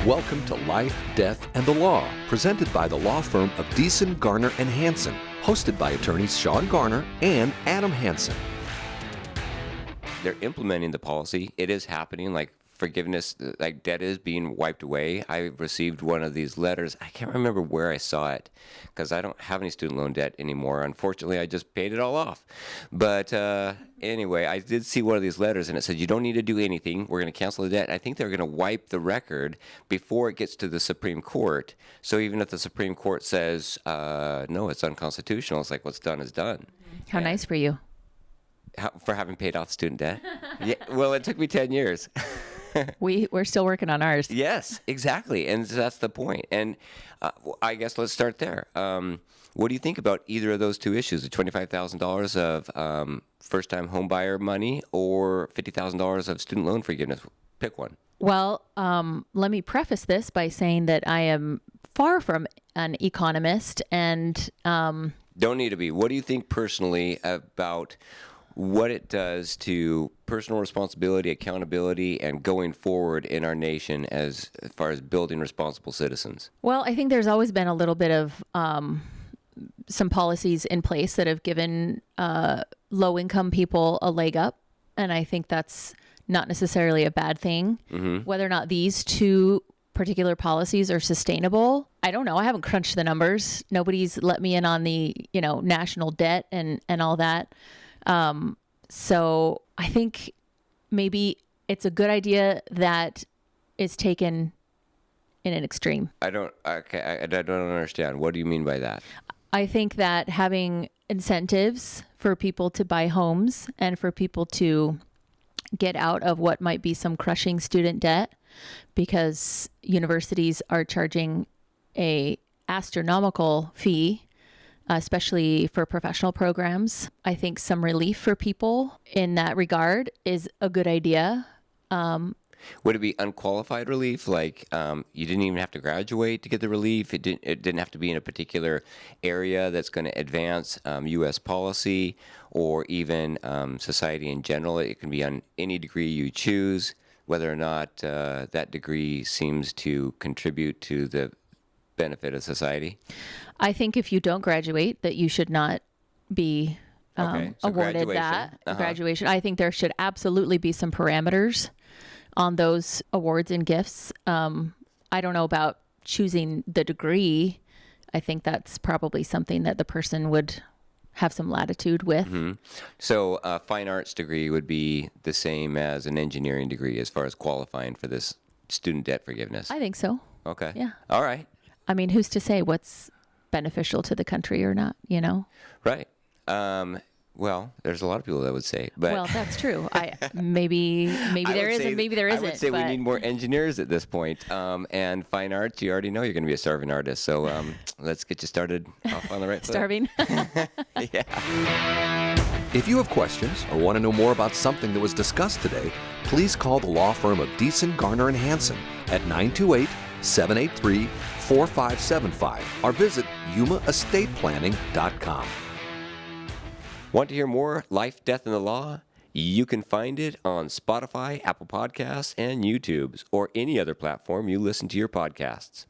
Welcome to Life, Death, and the Law, presented by the law firm of Deason, Garner, and Hansen, hosted by attorneys Shawn Garner and Adam Hansen. They're implementing the policy. It is happening, like forgiveness, like debt is being wiped away. I received one of these letters. I can't remember where I saw it because I don't have any student loan debt anymore. Unfortunately, I just paid it all off. But anyway, I did see one of these letters, and it said, you don't need to do anything. We're going to cancel the debt. I think they're going to wipe the record before it gets to the Supreme Court. So even if the Supreme Court says, no, it's unconstitutional, it's like what's done is done. How nice for you. For having paid off student debt? Yeah, well, it took me 10 years. We're still working on ours. Yes, exactly. And that's the point. And I guess let's start there. What do you think about either of those two issues, the $25,000 of first-time home buyer money or $50,000 of student loan forgiveness? Pick one. Well, let me preface this by saying that I am far from an economist and... Don't need to be. What do you think personally about what it does to personal responsibility, accountability, and going forward in our nation as far as building responsible citizens? Well, I think there's always been a little bit of some policies in place that have given low-income people a leg up, and I think that's not necessarily a bad thing. Mm-hmm. Whether or not these two particular policies are sustainable, I don't know. I haven't crunched the numbers. Nobody's let me in on the, national debt and all that. So I think maybe it's a good idea that it's taken in an extreme. I don't understand. What do you mean by that? I think that having incentives for people to buy homes and for people to get out of what might be some crushing student debt, because universities are charging a astronomical fee, especially for professional programs. I think some relief for people in that regard is a good idea. Would it be unqualified relief? Like you didn't even have to graduate to get the relief? It didn't have to be in a particular area that's going to advance U.S. policy or even society in general. It can be on any degree you choose, whether or not that degree seems to contribute to the benefit of society? I think if you don't graduate, that you should not be awarded that graduation. I think there should absolutely be some parameters on those awards and gifts. I don't know about choosing the degree. I think that's probably something that the person would have some latitude with. Mm-hmm. So a fine arts degree would be the same as an engineering degree as far as qualifying for this student debt forgiveness? I think so. Okay. Yeah. All right. I mean, who's to say what's beneficial to the country or not, Right. Well, there's a lot of people that would say, but well, that's true. Maybe there is and maybe there isn't. I would say we need more engineers at this point. And fine arts, you already know you're going to be a starving artist. So let's get you started off on the right foot. Starving? Yeah. If you have questions or want to know more about something that was discussed today, please call the law firm of Deason, Garner, and Hansen at 928-783-4575 or visit yumaestateplanning.com. Want to hear more Life, Death, and the Law? You can find it on Spotify, Apple Podcasts, and YouTube's, or any other platform you listen to your podcasts.